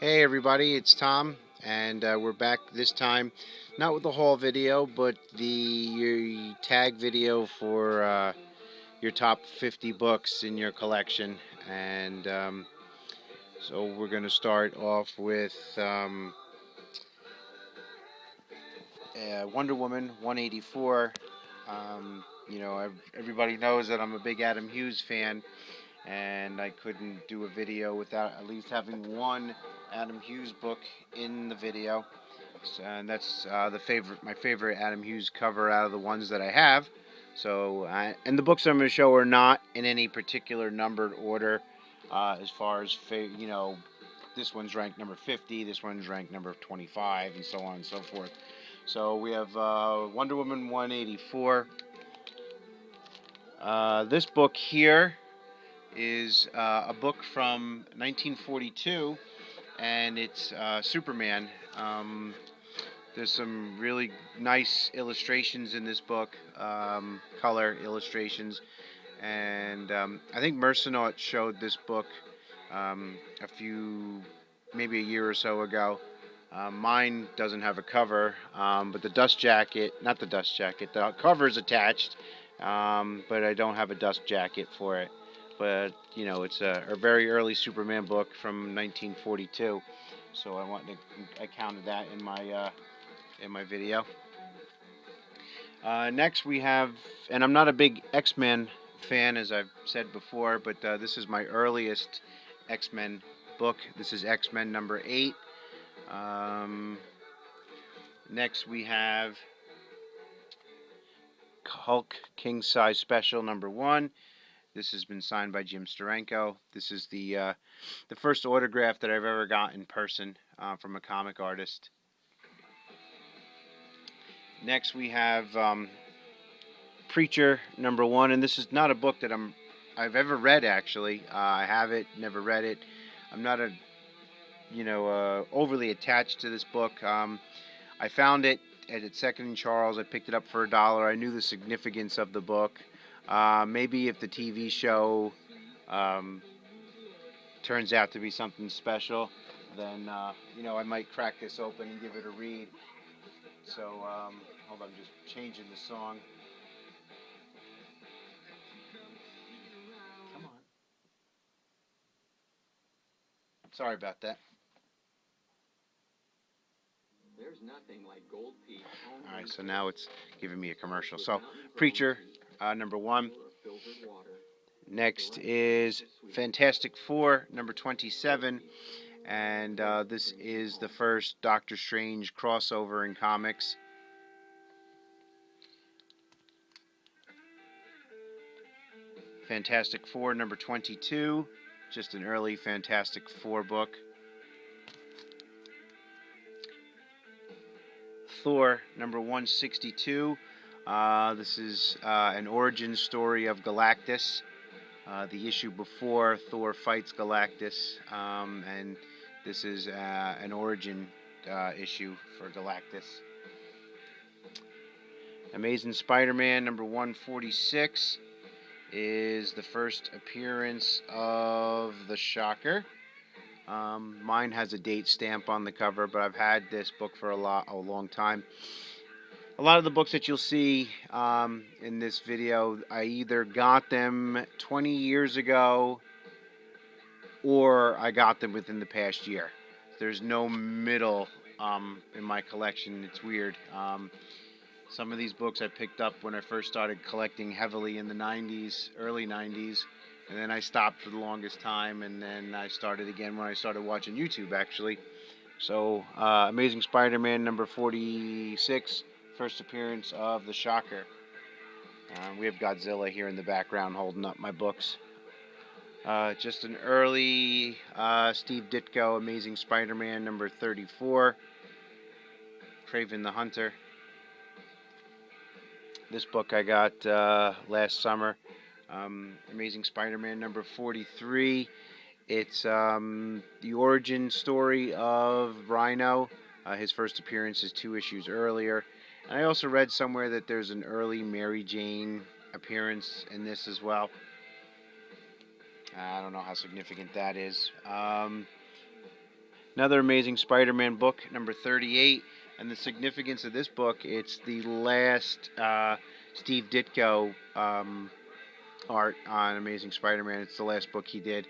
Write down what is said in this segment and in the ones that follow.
Hey everybody, it's Tom, and we're back this time, not with the haul video, but the your tag video for your top 50 books in your collection. And so we're going to start off with Wonder Woman 184. Everybody knows that I'm a big Adam Hughes fan, and I couldn't do a video without at least having one Adam Hughes book in the video. And that's my favorite Adam Hughes cover out of the ones that I have. And the books I'm going to show are not in any particular numbered order, as far as this one's ranked number 50, this one's ranked number 25, and so on and so forth. So we have Wonder Woman 184. This book here is a book from 1942, and it's Superman. There's some really nice illustrations in this book, color illustrations, and I think Mercenaut showed this book maybe a year or so ago. Mine doesn't have a cover, but the cover is attached, but I don't have a dust jacket for it. But it's a very early Superman book from 1942, so I counted that in my video. Next we have, and I'm not a big X-Men fan, as I've said before, but this is my earliest X-Men book. This is X-Men number 8. Next we have Hulk King Size Special number 1. This has been signed by Jim Steranko. This is the first autograph that I've ever got in person from a comic artist. Next we have Preacher number 1, and this is not a book that I've ever read, actually. I have it, never read it. I'm not overly attached to this book. I found it at Second and Charles. I picked it up for $1. I knew the significance of the book. Maybe if the TV show turns out to be something special, then I might crack this open and give it a read. So hold on, I'm just changing the song. Come on. Sorry about that. There's nothing like Gold Peak. All right, so now it's giving me a commercial. So, Preacher, number 1. Next is Fantastic Four, number 27. And this is the first Doctor Strange crossover in comics. Fantastic Four, number 22. Just an early Fantastic Four book. Thor, number 162. This is an origin story of Galactus. The issue before Thor fights Galactus, and this is an origin issue for Galactus. Amazing Spider-Man number 146 is the first appearance of the Shocker. Mine has a date stamp on the cover, but I've had this book for a long time. A lot of the books that you'll see in this video, I either got them 20 years ago or I got them within the past year. There's no middle in my collection. It's weird. Some of these books I picked up when I first started collecting heavily in the 90s, early 90s, and then I stopped for the longest time, and then I started again when I started watching YouTube, actually. So, Amazing Spider-Man number 46, first appearance of the Shocker. We have Godzilla here in the background holding up my books. Just an early Steve Ditko Amazing Spider-Man number 34, Kraven the Hunter. This book I got last summer. Amazing Spider-Man number 43. It's the origin story of Rhino. His first appearance is 2 issues earlier. And I also read somewhere that there's an early Mary Jane appearance in this as well. I don't know how significant that is. Another Amazing Spider-Man book, number 38. And the significance of this book, it's the last Steve Ditko art on Amazing Spider-Man. It's the last book he did.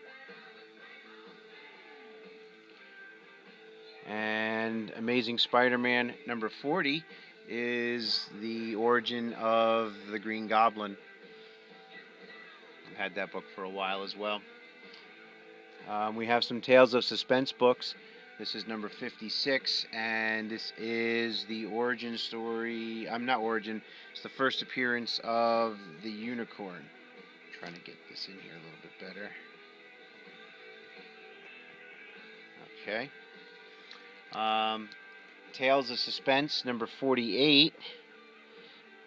And Amazing Spider-Man number 40 is the origin of the Green Goblin. I've had that book for a while as well. We have some Tales of Suspense books. This is number 56, and this is the origin story. Not origin. It's the first appearance of the unicorn. I'm trying to get this in here a little bit better. Okay. Tales of Suspense, number 48,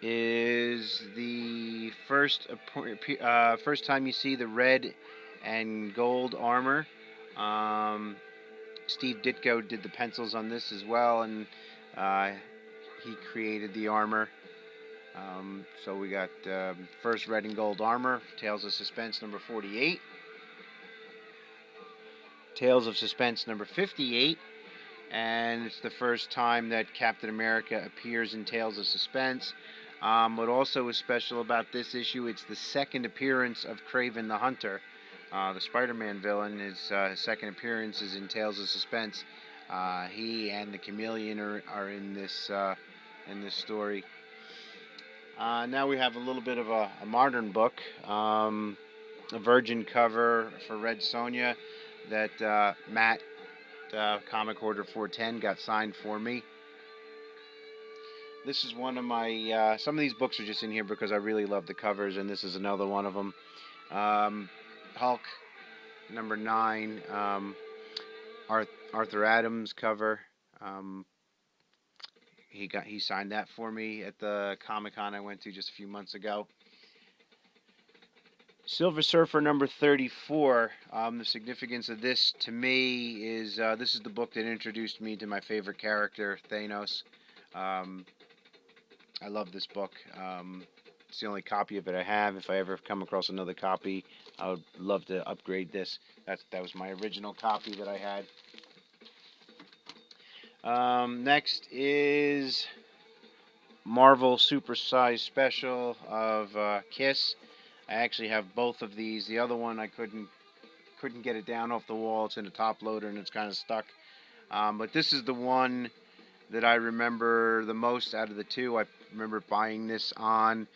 is the first time you see the red and gold armor. Steve Ditko did the pencils on this as well, and he created the armor. So we got first red and gold armor, Tales of Suspense, number 48. Tales of Suspense, number 58. And it's the first time that Captain America appears in Tales of Suspense. What also is special about this issue, it's the second appearance of Kraven the Hunter. The Spider-Man villain, his second appearance is in Tales of Suspense. He and the Chameleon are in this story. Now we have a little bit of a modern book, a Virgin cover for Red Sonja that Matt, Comic Order 410, got signed for me. This is one of my, some of these books are just in here because I really love the covers, and this is another one of them. Hulk, number 9, Arthur Adams cover. He signed that for me at the Comic-Con I went to just a few months ago. Silver Surfer number 34. The significance of this to me is this is the book that introduced me to my favorite character, Thanos. I love this book. It's the only copy of it I have. If I ever come across another copy, I would love to upgrade this. That was my original copy that I had. Next is Marvel Super Size Special of Kiss. I actually have both of these. The other one I couldn't get it down off the wall. It's in a top loader and it's kind of stuck. But this is the one that I remember the most out of the two. I remember buying this on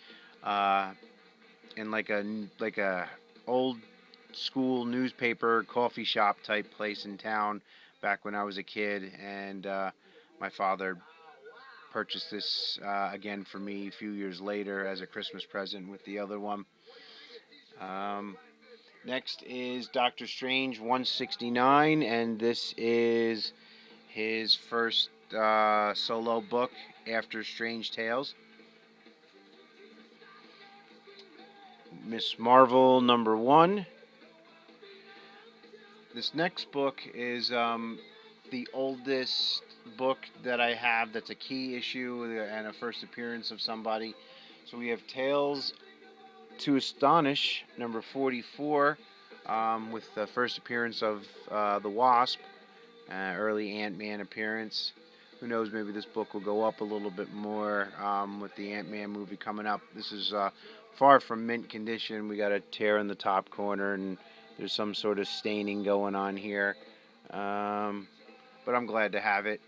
in like a old school newspaper coffee shop type place in town back when I was a kid, and my father purchased this again for me a few years later as a Christmas present with the other one. Next is Doctor Strange 169, and this is his first solo book after Strange Tales. Miss Marvel number 1. This next book is the oldest book that I have that's a key issue and a first appearance of somebody. So we have Tales to Astonish, number 44, with the first appearance of the Wasp, early Ant-Man appearance. Who knows, maybe this book will go up a little bit more with the Ant-Man movie coming up. This is far from mint condition. We got a tear in the top corner, and there's some sort of staining going on here. But I'm glad to have it.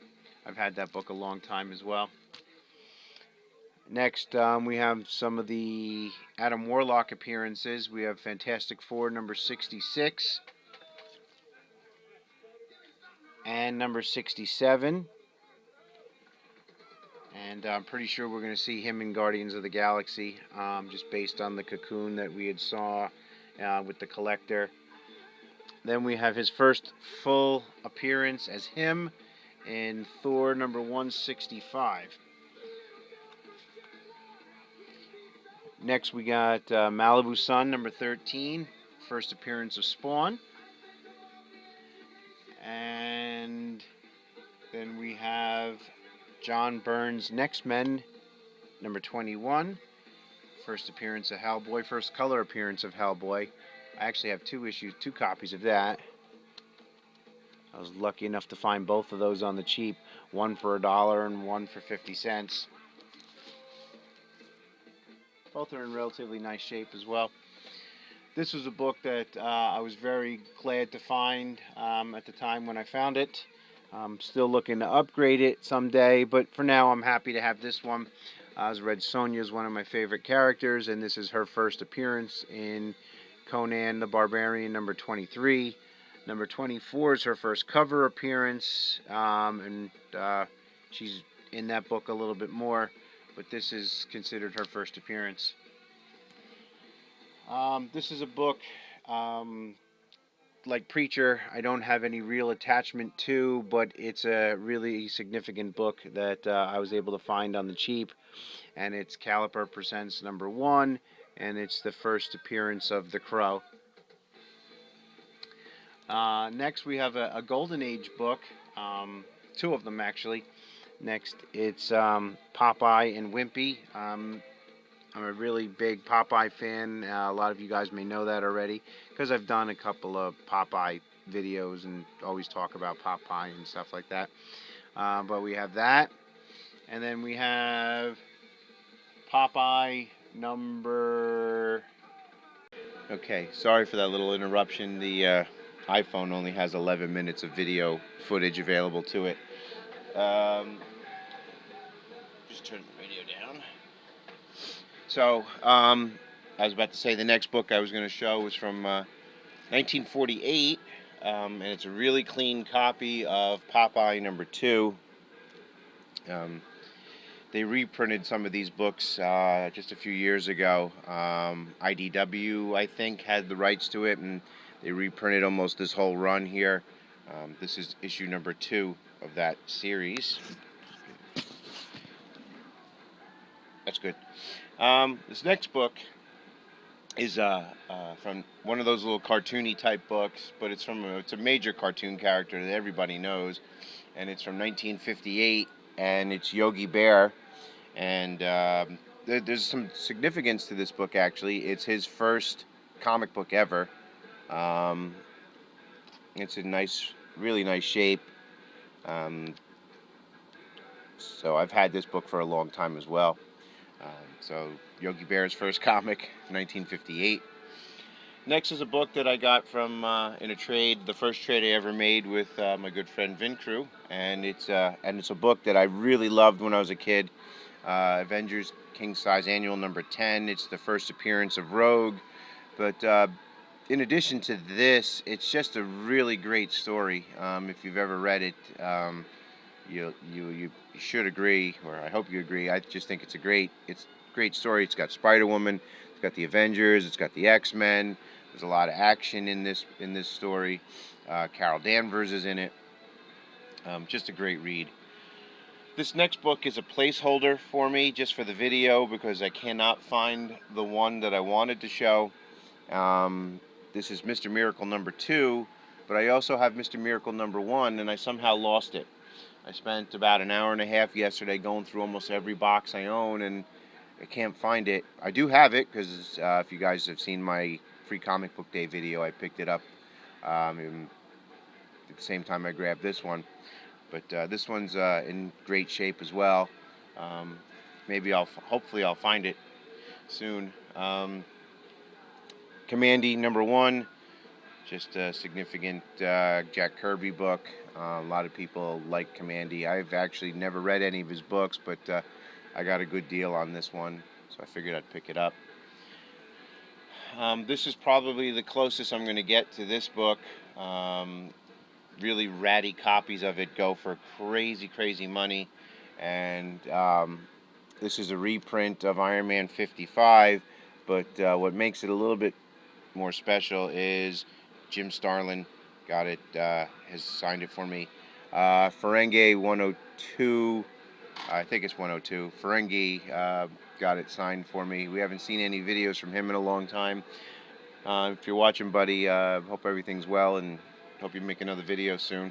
I've had that book a long time as well. Next, we have some of the Adam Warlock appearances. We have Fantastic Four number 66 and number 67. And I'm pretty sure we're going to see him in Guardians of the Galaxy, just based on the cocoon that we had saw with the Collector. Then we have his first full appearance as him in Thor number 165. Next we got Malibu Sun number 13, first appearance of Spawn. And then we have John Byrne's Next Men number 21, first appearance of Hellboy, first color appearance of Hellboy. I actually have two copies of that. I was lucky enough to find both of those on the cheap, one for $1 and one for 50 cents. Both are in relatively nice shape as well. This was a book that I was very glad to find at the time when I found it. I'm still looking to upgrade it someday, but for now I'm happy to have this one. As Red Sonja is one of my favorite characters, and this is her first appearance in Conan the Barbarian number 23. Number 24 is her first cover appearance, and she's in that book a little bit more, but this is considered her first appearance. This is a book, like Preacher, I don't have any real attachment to, but it's a really significant book that I was able to find on the cheap, and it's Caliper Presents number 1, and it's the first appearance of the Crow. Next, we have a Golden Age book, 2 of them actually. Next, it's Popeye and Wimpy. I'm a really big Popeye fan. A lot of you guys may know that already because I've done a couple of Popeye videos and always talk about Popeye and stuff like that. But we have that. And then we have Popeye number... Okay, sorry for that little interruption. The iPhone only has 11 minutes of video footage available to it. Just turn the video down. So, I was about to say the next book I was going to show was from 1948, and it's a really clean copy of Popeye number 2. They reprinted some of these books just a few years ago. IDW, I think, had the rights to it, and they reprinted almost this whole run here. This is issue number 2 of that series. That's good. This next book is from one of those little cartoony type books, but it's a major cartoon character that everybody knows, and it's from 1958, and it's Yogi Bear, and there's some significance to this book actually. It's his first comic book ever. It's in really nice shape. So I've had this book for a long time as well. So Yogi Bear's first comic, 1958. Next is a book that I got from in a trade, the first trade I ever made with my good friend Vin Crew, and it's a book that I really loved when I was a kid. Avengers King Size Annual number 10. It's the first appearance of Rogue, but in addition to this, it's just a really great story. If you've ever read it, you should agree, or I hope you agree. I just think it's a great story. It's got Spider-Woman, it's got the Avengers, it's got the X-Men. There's a lot of action in this story. Carol Danvers is in it. Just a great read. This next book is a placeholder for me, just for the video, because I cannot find the one that I wanted to show. This is Mr. Miracle number 2, but I also have Mr. Miracle number 1, and I somehow lost it. I spent about an hour and a half yesterday going through almost every box I own, and I can't find it. I do have it, because if you guys have seen my free comic book day video, I picked it up at the same time I grabbed this one. But this one's in great shape as well. Hopefully I'll find it soon. Commandy number 1, just a significant Jack Kirby book. A lot of people like Commandy. I've actually never read any of his books, but I got a good deal on this one, so I figured I'd pick it up. This is probably the closest I'm going to get to this book. Really ratty copies of it go for crazy money, and this is a reprint of Iron Man 55, but what makes it a little bit more special is Jim Starlin got it, has signed it for me. Ferengi 102, I think it's 102, Ferengi got it signed for me. We haven't seen any videos from him in a long time. If you're watching, buddy, hope everything's well, and hope you make another video soon.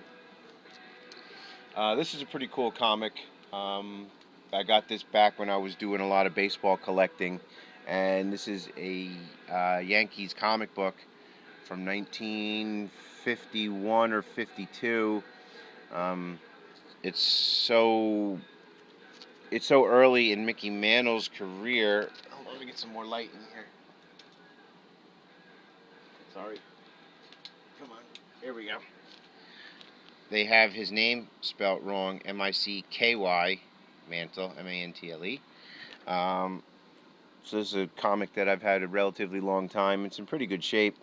This is a pretty cool comic. I got this back when I was doing a lot of baseball collecting, and this is a Yankees comic book from 19 51 or 52. It's so early in Mickey Mantle's career. Hold on, let me get some more light in here. Sorry. Come on. Here we go. They have his name spelt wrong, M-I-C-K-Y, Mantle, M-A-N-T-L-E. So this is a comic that I've had a relatively long time. It's in pretty good shape.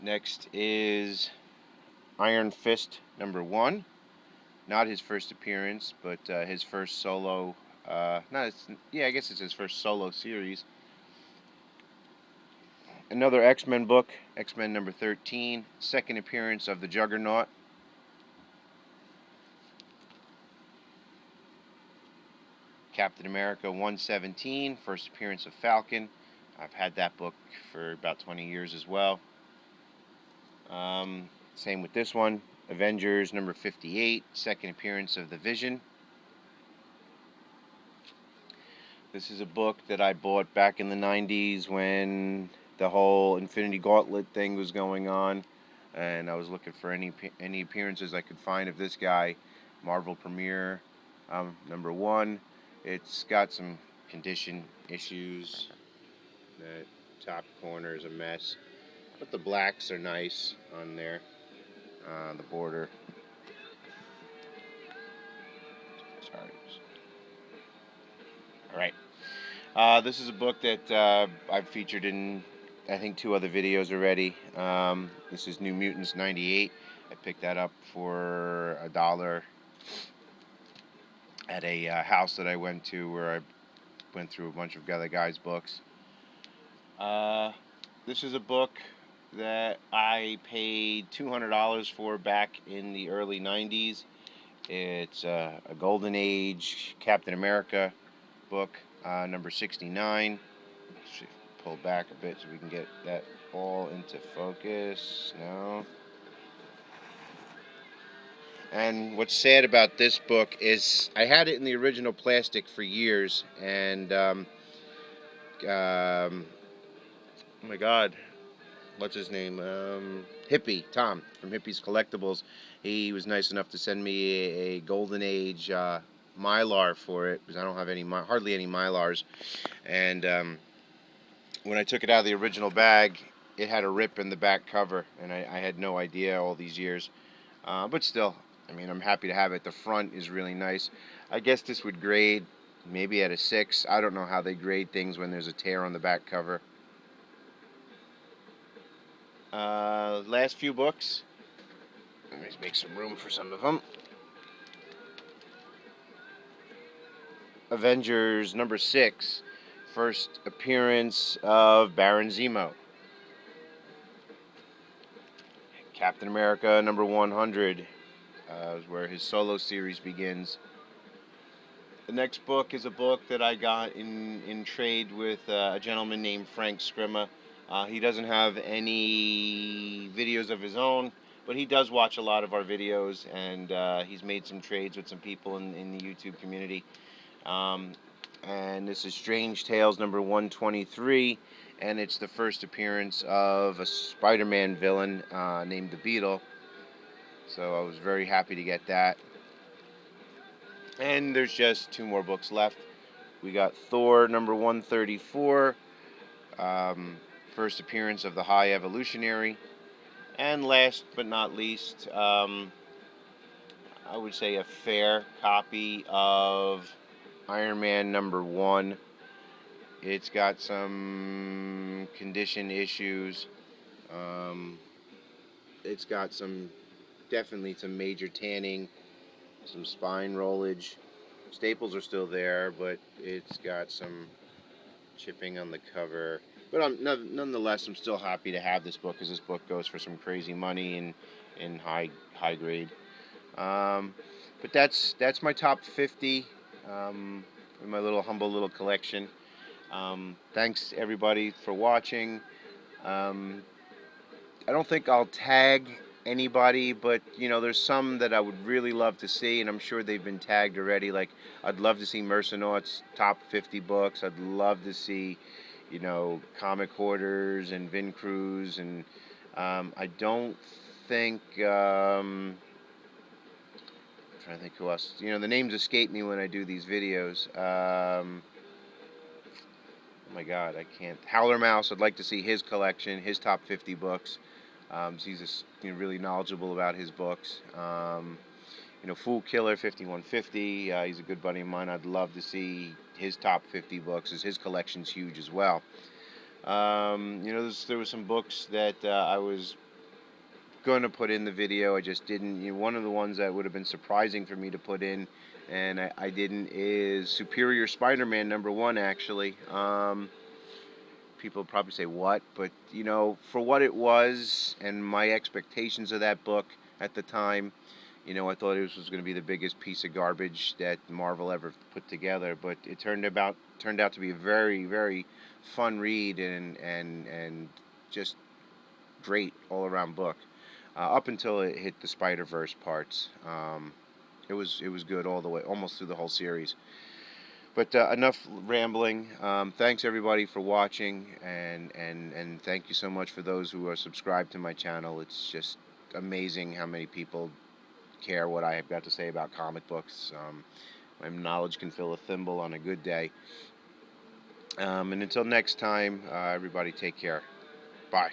Next is Iron Fist #1. Not his first appearance, but his first solo. I guess it's his first solo series. Another X-Men book, X-Men #13, second appearance of the Juggernaut. Captain America 117, first appearance of Falcon. I've had that book for about 20 years as well. Same with this one. Avengers #58, second appearance of the Vision. This is a book that I bought back in the 90s when the whole Infinity Gauntlet thing was going on, and I was looking for any appearances I could find of this guy. Marvel Premiere #1. It's got some condition issues. That top corner is a mess, but the blacks are nice on there. The border. Sorry. All right. This is a book that I've featured in, I think, 2 other videos already. This is New Mutants '98. I picked that up for $1 at a house that I went to where I went through a bunch of other guys' books. This is a book that I paid $200 for back in the early 90s. It's a Golden Age Captain America book, #69. Should pull back a bit so we can get that all into focus. No. And what's sad about this book is I had it in the original plastic for years, and oh my God, what's his name? Hippie, Tom from Hippie's Collectibles. He was nice enough to send me a Golden Age Mylar for it, because I don't have hardly any Mylars. And when I took it out of the original bag, it had a rip in the back cover, and I had no idea all these years. But still, I mean, I'm happy to have it. The front is really nice. I guess this would grade maybe at a 6. I don't know how they grade things when there's a tear on the back cover. Last few books. Let me make some room for some of them. Avengers #6. First appearance of Baron Zemo. Captain America #100 is where his solo series begins. The next book is a book that I got in trade with a gentleman named Frank Scrima. He doesn't have any videos of his own, but he does watch a lot of our videos, and he's made some trades with some people in the YouTube community. And this is Strange Tales #123, and it's the first appearance of a Spider-Man villain named the Beetle. So I was very happy to get that. And there's just 2 more books left. We got Thor #134, first appearance of the High Evolutionary. And last but not least, I would say a fair copy of Iron Man #1. It's got some condition issues. It's got definitely some major tanning, some spine rollage. Staples are still there, but it's got some chipping on the cover. But nonetheless, I'm still happy to have this book, because this book goes for some crazy money in high grade. But that's my top 50 in my humble little collection. Thanks everybody for watching. I don't think I'll tag anybody, but there's some that I would really love to see, and I'm sure they've been tagged already. Like, I'd love to see Mercenauts top 50 books. I'd love to see comic hoarders and Vin Cruz, and I don't think. I'm trying to think who else. The names escape me when I do these videos. Oh my God, I can't. Howler Mouse. I'd like to see his collection, his top 50 books. So he's really knowledgeable about his books. Fool Killer 5150. He's a good buddy of mine. I'd love to see his top 50 books, as his collection's huge as well. There were some books that I was going to put in the video. I just didn't. One of the ones that would have been surprising for me to put in, and I didn't, is Superior Spider-Man #1. Actually, people probably say what, but for what it was and my expectations of that book at the time, I thought it was going to be the biggest piece of garbage that Marvel ever put together. But it turned out to be a very, very fun read, and just great all around book. Up until it hit the Spider-Verse parts, it was good all the way, almost through the whole series. But enough rambling. Thanks everybody for watching, and thank you so much for those who are subscribed to my channel. It's just amazing how many people care what I have got to say about comic books. My knowledge can fill a thimble on a good day. And until next time, everybody take care. Bye.